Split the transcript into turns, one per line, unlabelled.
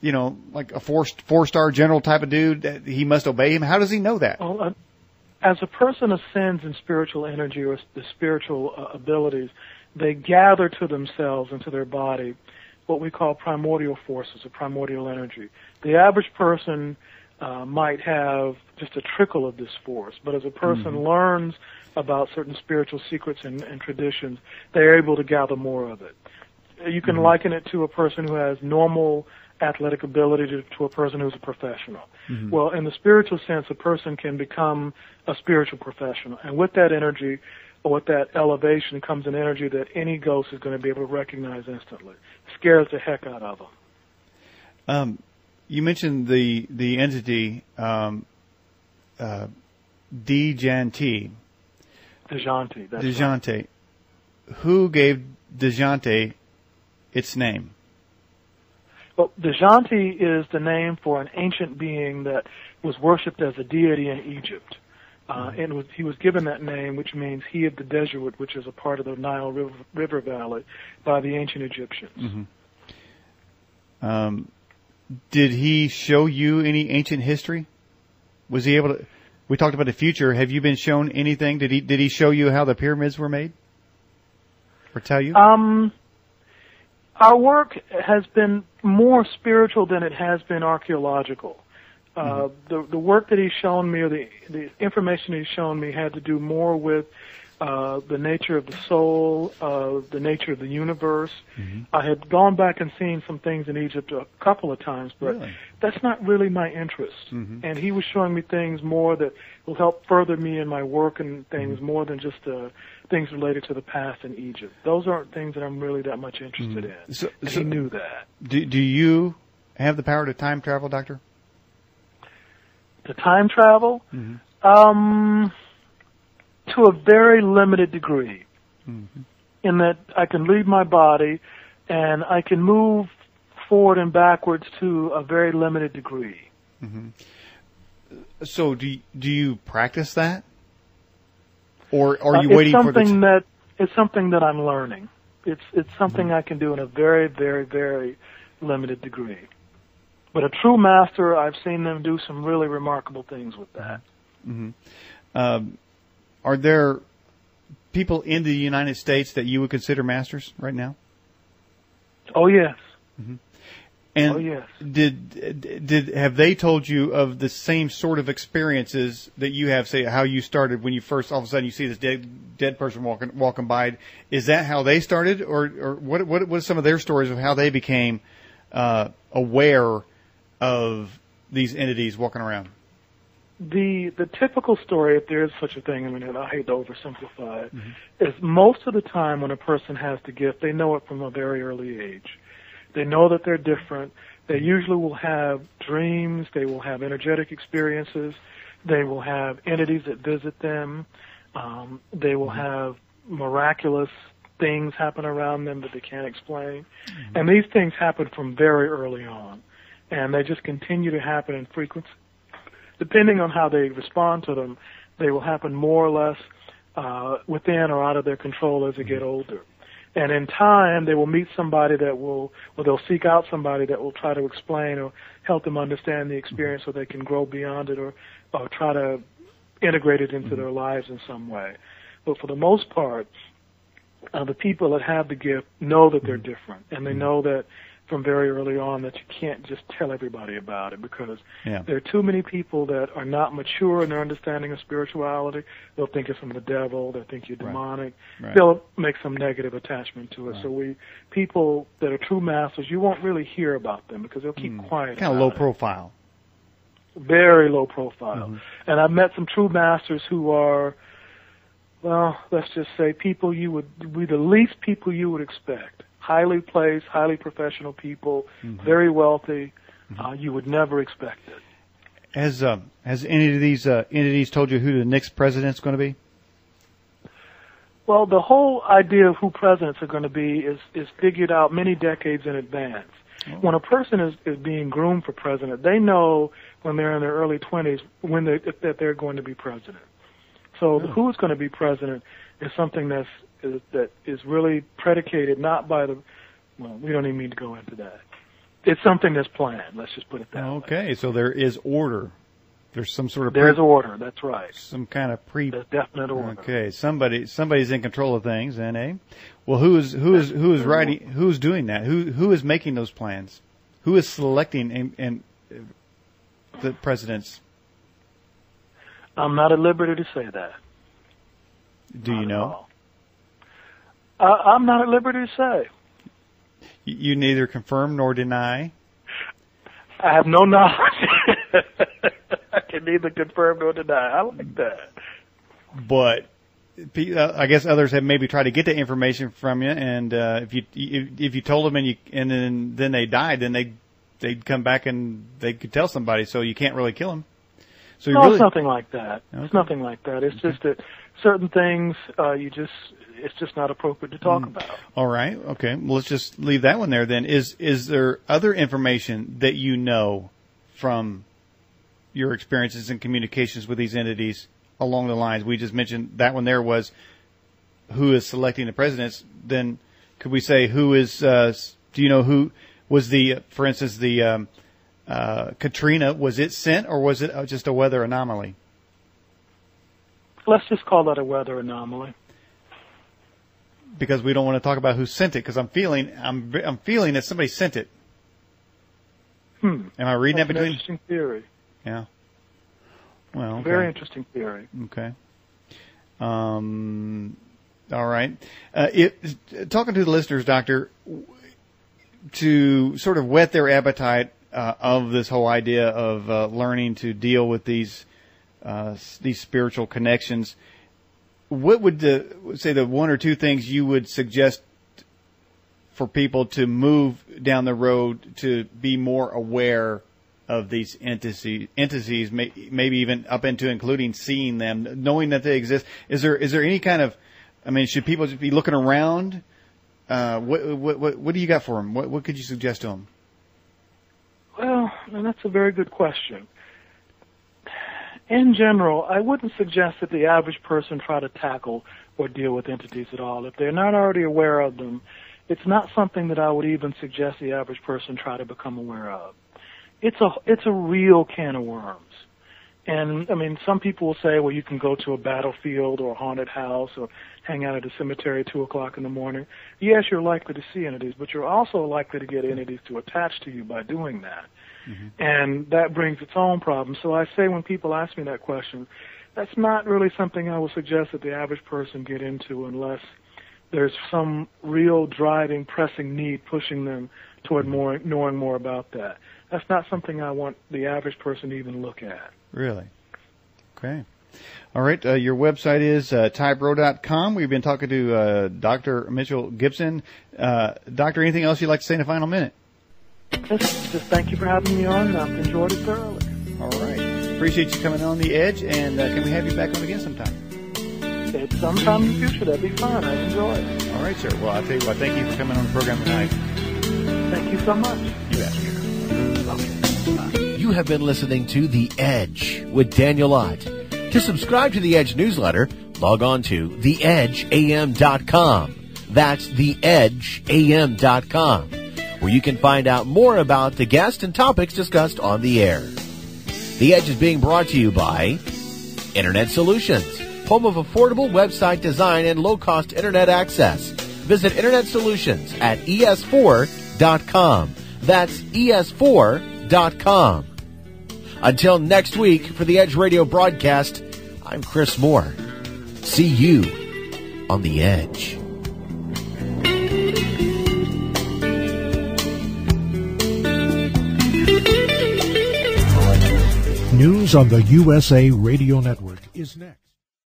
like a four-star general type of dude, that he must obey him? How does he know that?
Well, as a person ascends in spiritual energy or the spiritual abilities, they gather to themselves and to their body what we call primordial forces or primordial energy. The average person might have just a trickle of this force, but as a person learns about certain spiritual secrets and traditions, they're able to gather more of it. You can liken it to a person who has normal athletic ability to a person who's a professional. Well, in the spiritual sense, a person can become a spiritual professional, and with that energy or with that elevation comes an energy that any ghost is going to be able to recognize instantly. Scares the heck out of them.
You mentioned the entity Dejanti.
Dejanti. That's
Dejanti.
Right.
Who gave Dejanti its name?
Well, Dejanti is the name for an ancient being that was worshipped as a deity in Egypt. And he was given that name, which means he of the Dejuit, which is a part of the Nile River Valley, by the ancient Egyptians.
Did he show you any ancient history? Was he able to? We talked about the future. Have you been shown anything? Did he show you how the pyramids were made, or tell you?
Our work has been more spiritual than it has been archaeological. The work that he's shown me, or the information he's shown me, had to do more with the nature of the soul, the nature of the universe. I had gone back and seen some things in Egypt a couple of times, but that's not really my interest. And he was showing me things more that will help further me in my work and things more than just things related to the past in Egypt. Those aren't things that I'm really that much interested in. So he knew that.
Do you have the power to time travel, Doctor?
To time travel? To a very limited degree, in that I can leave my body and I can move forward and backwards to a very limited degree.
So do you practice that? Or are you waiting for the...
It's something that I'm learning. It's something I can do in a very, very, very limited degree. But a true master, I've seen them do some really remarkable things with that.
Are there people in the United States that you would consider masters right now?
Oh, yes.
And
oh, yes.
Have they told you of the same sort of experiences that you have, say, how you started when you first, all of a sudden you see this dead person walking by? Is that how they started? Or what are some of their stories of how they became aware of these entities walking around?
The typical story, if there is such a thing, I mean, and I hate to oversimplify it, is most of the time when a person has the gift, they know it from a very early age. They know that they're different. They usually will have dreams. They will have energetic experiences. They will have entities that visit them. They will have miraculous things happen around them that they can't explain. And these things happen from very early on. And they just continue to happen in frequency. Depending on how they respond to them, they will happen more or less within or out of their control as they get older. And in time, they will meet somebody that will, or they'll seek out somebody that will try to explain or help them understand the experience so they can grow beyond it or try to integrate it into their lives in some way. But for the most part, the people that have the gift know that they're different, and they know that from very early on that you can't just tell everybody about it because there are too many people that are not mature in their understanding of spirituality. They'll think it's from the devil. They'll think you're demonic. They'll make some negative attachment to it. So people that are true masters, you won't really hear about them because they'll keep quiet.
Kind of low profile.
Very low profile. And I've met some true masters who are, well, let's just say people the least people you would expect. Highly placed, highly professional people, very wealthy. You would never expect it.
Has any of these entities told you who the next president's going to be?
Well, the whole idea of who presidents are going to be is figured out many decades in advance. When a person is being groomed for president, they know when they're in their early 20s that they're going to be president. So who's going to be president is something that is really predicated not by we don't even need to go into that. It's something that's planned. Let's just put it that way.
Okay, so there is order. There's some sort of
there's order. That's right.
Some kind of
There's definite order.
Okay, somebody's in control of things, and well, who is writing? Who's doing that? Who is making those plans? Who is selecting and the presidents?
I'm not at liberty to say that.
Do you know?
I'm not at liberty to say.
You neither confirm nor deny?
I have no knowledge. I can neither confirm nor deny. I like that.
But I guess others have maybe tried to get the information from you, and if you told them and then they died, then they'd come back and they could tell somebody. So you can't really kill them. So
it's nothing like that. Okay. It's nothing like that. It's just that certain things it's just not appropriate to talk about.
All right. Okay. Well, let's just leave that one there then. Is there other information that you know from your experiences and communications with these entities along the lines we just mentioned? That one there was who is selecting the presidents. Then could we say who is? Do you know who was for instance, the Katrina? Was it sent or was it just a weather anomaly?
Let's just call that a weather anomaly.
Because we don't want to talk about who sent it. Because I'm feeling that somebody sent it. Am I reading that between?
Interesting theory.
Yeah. Well, okay.
Very interesting theory.
Okay. All right. Talking to the listeners, Doctor, to sort of whet their appetite of this whole idea of learning to deal with these spiritual connections, what would the one or two things you would suggest for people to move down the road to be more aware of these entities, maybe even up into including seeing them, knowing that they exist? Is there any kind of, should people just be looking around? What do you got for them? What could you suggest to them?
Well, that's a very good question. In general, I wouldn't suggest that the average person try to tackle or deal with entities at all. If they're not already aware of them, it's not something that I would even suggest the average person try to become aware of. It's a real can of worms. And, some people will say, well, you can go to a battlefield or a haunted house or hang out at a cemetery at 2 o'clock in the morning. Yes, you're likely to see entities, but you're also likely to get entities to attach to you by doing that. Mm-hmm. And that brings its own problems. So I say when people ask me that question, that's not really something I would suggest that the average person get into unless there's some real driving, pressing need pushing them toward knowing more about that. That's not something I want the average person to even look at.
Really? Okay. All right. Your website is tybro.com. We've been talking to Dr. Mitchell Gibson. Doctor, anything else you'd like to say in a final minute?
Just thank you for having me on. I've enjoyed it thoroughly.
All right. Appreciate you coming on The Edge, and can we have you back on again sometime?
At sometime in the future. That'd be fun. I enjoy it.
All right, sir. Well, I'll tell you what, thank you for coming on the program tonight.
Thank you so much.
You bet.
Okay. You have been listening to The Edge with Daniel Ott. To subscribe to The Edge newsletter, log on to TheEdgeAM.com. That's TheEdgeAM.com, where you can find out more about the guests and topics discussed on the air. The Edge is being brought to you by Internet Solutions, home of affordable website design and low-cost Internet access. Visit Internet Solutions at ES4.com. That's ES4.com. Until next week, for the Edge Radio broadcast, I'm Chris Moore. See you on The Edge.
News on the USA Radio Network is next.